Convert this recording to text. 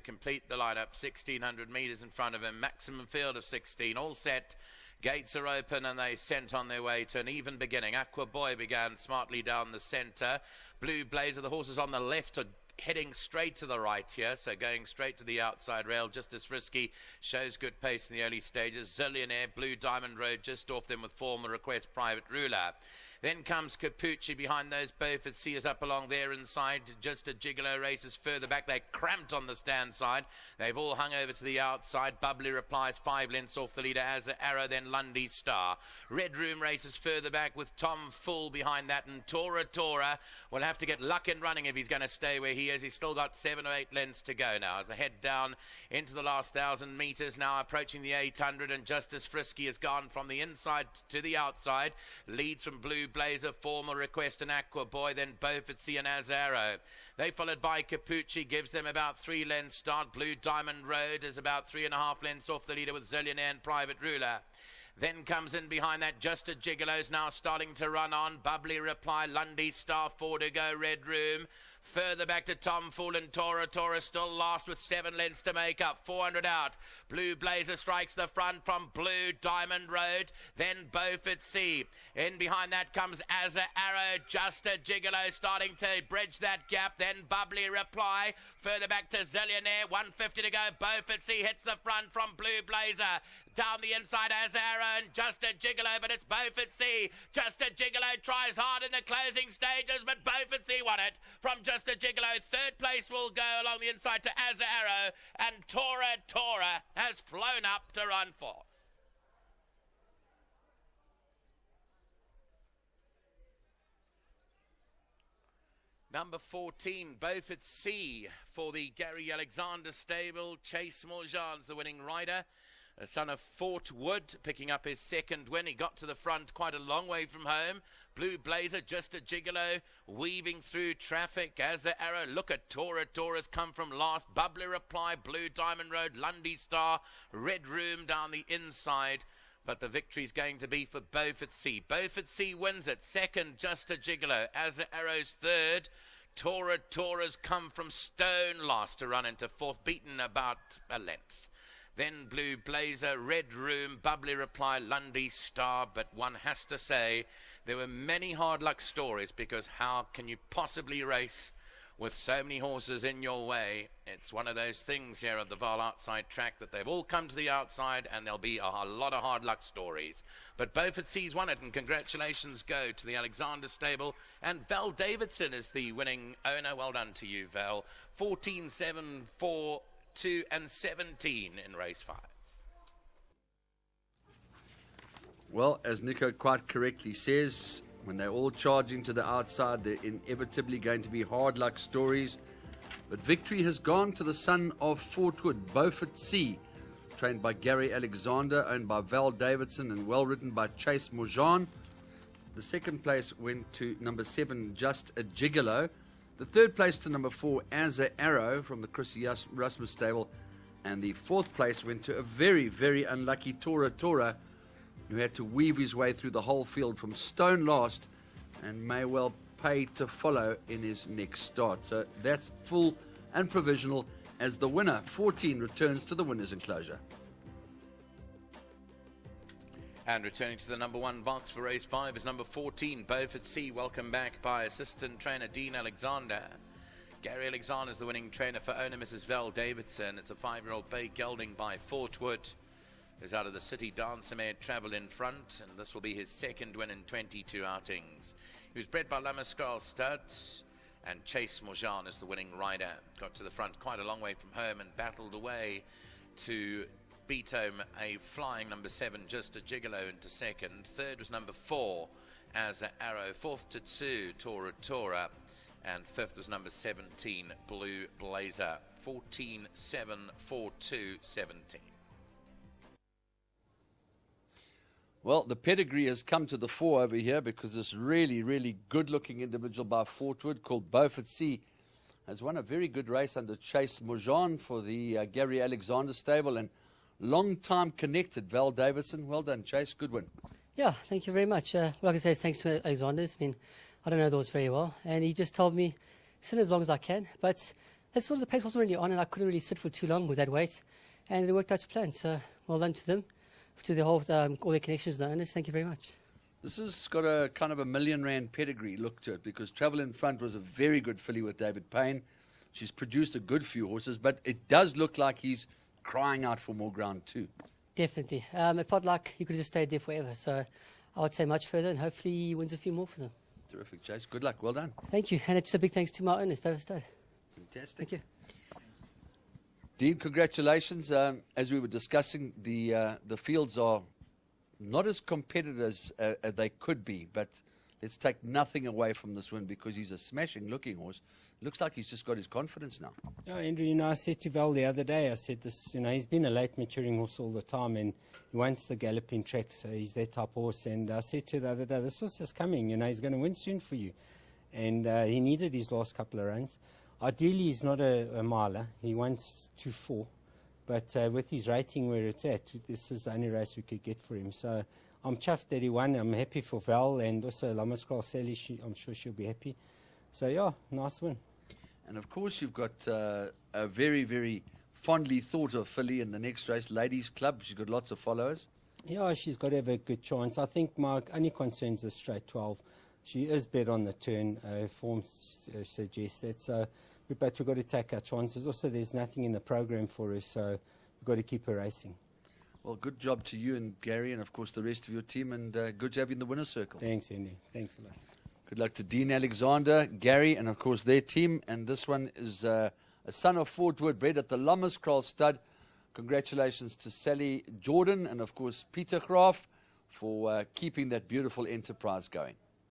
complete the lineup. 1,600 metres in front of him. Maximum field of 16. All set. Gates are open and they sent on their way to an even beginning. Aqua Boy began smartly down the centre. Blue Blazer, the horses on the left, are heading straight to the right here, so going straight to the outside rail, just as Frisky, shows good pace in the early stages. Zillionaire, Blue Diamond Road just off them with Formal Request, Private Ruler. Then comes Capucci behind those. Beaufort Sea is up along there inside. Just a Gigolo races further back. They're cramped on the stand side. They've all hung over to the outside. Bubbly Replies 5 lengths off the leader as an Arrow, then Lundy Star. Red Room races further back with Tom Full behind that, and Tora will have to get luck in running if he's going to stay where he is. He's still got 7 or 8 lengths to go now. As they head down into the last 1,000 metres, now approaching the 800, and just as Frisky has gone from the inside to the outside, leads from Blue Blazer, Formal Request and Aqua Boy, then Beaufort Sea and Azaro. They followed by Capucci, gives them about 3 lengths start. Blue Diamond Road is about 3.5 lengths off the leader with Zillionaire and Private Ruler. Then comes in behind that Just a Gigolo's now starting to run on. Bubbly Reply, Lundy Star, 4 to go, Red Room. Further back to Tom Fool and Tora still last with 7 lengths to make up. 400 out. Blue Blazer strikes the front from Blue Diamond Road. Then Beaufort Sea. In behind that comes Azza Arrow. Just a Gigolo starting to bridge that gap. Then Bubbly Reply. Further back to Zillionaire. 150 to go. Beaufort Sea hits the front from Blue Blazer. Down the inside as Arrow and Just a Gigolo, but it's Beaufort Sea. Just a Gigolo tries hard in the closing stages, but Beaufort Sea won it from Just a Gigolo. Third place will go along the inside to Azza Arrow, and Tora has flown up to run fourth. Number 14, Beaufort Sea for the Gary Alexander stable. Chase Morjan's the winning rider. A son of Fort Wood, picking up his second win. He got to the front quite a long way from home. Blue Blazer, Just a Gigolo, weaving through traffic as the Arrow. Look at Tora's come from last. Bubbly Reply, Blue Diamond Road, Lundy Star, Red Room down the inside. But the victory's going to be for Beaufort Sea. Beaufort Sea wins it. Second, Just a Gigolo. As the Arrow's third. Tora's come from stone last to run into fourth, beaten about a length. Then Blue Blazer, Red Room, Bubbly Reply, Lundy Star. But one has to say there were many hard luck stories, because how can you possibly race with so many horses in your way? It's one of those things here at the Vaal outside track that they've all come to the outside, and there'll be a lot of hard luck stories. But Beaufort Sea's won it, and congratulations go to the Alexander stable. And Val Davidson is the winning owner. Well done to you, Val. 14, 7, 4, 2 and 17 in race 5. Well, as Nico quite correctly says, when they're all charging to the outside, they're inevitably going to be hard luck stories. But victory has gone to the son of Fort Wood, Beaufort Sea, trained by Gary Alexander, owned by Val Davidson, and well ridden by Chase Morjan. The second place went to number 7, Just a Gigolo. The third place to number 4, Azza Arrow from the Chrissy Rasmus stable. And the fourth place went to a very, very unlucky Tora, who had to weave his way through the whole field from stone last and may well pay to follow in his next start. So that's full and provisional as the winner. 14 returns to the winner's enclosure. And returning to the number 1 box for race 5 is number 14, Beaufort Sea, welcome back by assistant trainer Dean Alexander. Gary Alexander is the winning trainer for owner Mrs. Val Davidson. It's a 5-year-old bay gelding by Fort Wood. Is out of the City Dancer Mare Travel in front, and this will be his second win in 22 outings. He was bred by Lamascal Stud, and Chase Morjan is the winning rider. Got to the front quite a long way from home and battled away to beat home a flying number 7, Just a Gigolo, into second. Third was number 4, As an Arrow. Fourth to 2, Tora. And fifth was number 17, Blue Blazer. 14, 7, 4, 2, 17. Well, the pedigree has come to the fore over here, because this really, really good-looking individual by Fort Wood called Beaufort Sea has won a very good race under Chase Morjan for the Gary Alexander stable, and long-time connected Val Davidson. Well done, Chase. Good win. Yeah, thank you very much. Like I say, thanks to Alexander. I don't know those very well, and he just told me sit as long as I can. But That's sort of the pace wasn't really on, and I couldn't really sit for too long with that weight, and it worked out to plan. So well done to them, to the whole all their connections, the owners. Thank you very much. This has got a kind of a £1,000,000 pedigree look to it, because Travel in Front was a very good filly with David Payne. She's produced a good few horses, but it does look like he's crying out for more ground too. Definitely. It felt like he could have just stayed there forever. So I would say much further, and hopefully he wins a few more for them. Terrific, Chase. Good luck. Well done. Thank you. And it's a big thanks to my owners, Beaufort Stud. Fantastic. Thank you. Dean, congratulations. As we were discussing, the fields are not as competitive as they could be, but let's take nothing away from this win, because he's a smashing-looking horse. Looks like he's just got his confidence now. Oh, Andrew, I said to Vaal the other day, I said this, he's been a late maturing horse all the time, and he wants the galloping tracks, so he's that type of horse. And I said to the other day, this horse is coming, he's going to win soon for you. And he needed his last couple of runs. Ideally, he's not a miler. He wants 2-4. But with his rating where it's at, this is the only race we could get for him. So I'm chuffed that he won. I'm happy for Vaal, and also Lammerskral Sally, I'm sure she'll be happy. So, yeah, nice win. And, of course, you've got a very, very fondly thought of filly in the next race, Ladies Club. She's got lots of followers. Yeah, she's got to have a good chance. I think my only concern is the straight 12. She is bet on the turn. Her form suggests that. So, but we've got to take our chances. Also, there's nothing in the program for her, so we've got to keep her racing. Well, good job to you and Gary, and, of course, the rest of your team, and good job in the winner's circle. Thanks, Andy. Thanks a lot. Good luck to Dean Alexander, Gary, and, of course, their team. And this one is a son of Fort Wood, bred at the Lammerskral Stud. Congratulations to Sally Jordan and, of course, Peter Graaf for keeping that beautiful enterprise going.